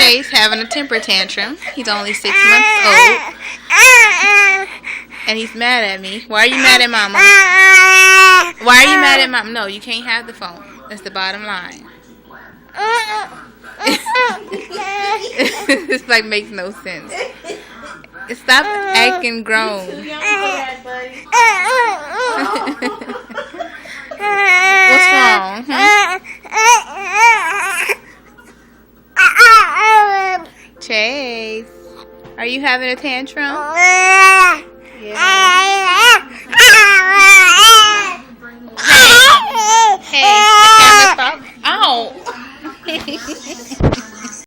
Chase having a temper tantrum. He's only 6 months old. And he's mad at me. Why are you mad at Mama? Why are you mad at Mama? No, you can't have the phone. That's the bottom line. This like makes no sense. Stop acting grown. Too young for that, buddy. What's wrong? Chase, are you having a tantrum? Yeah.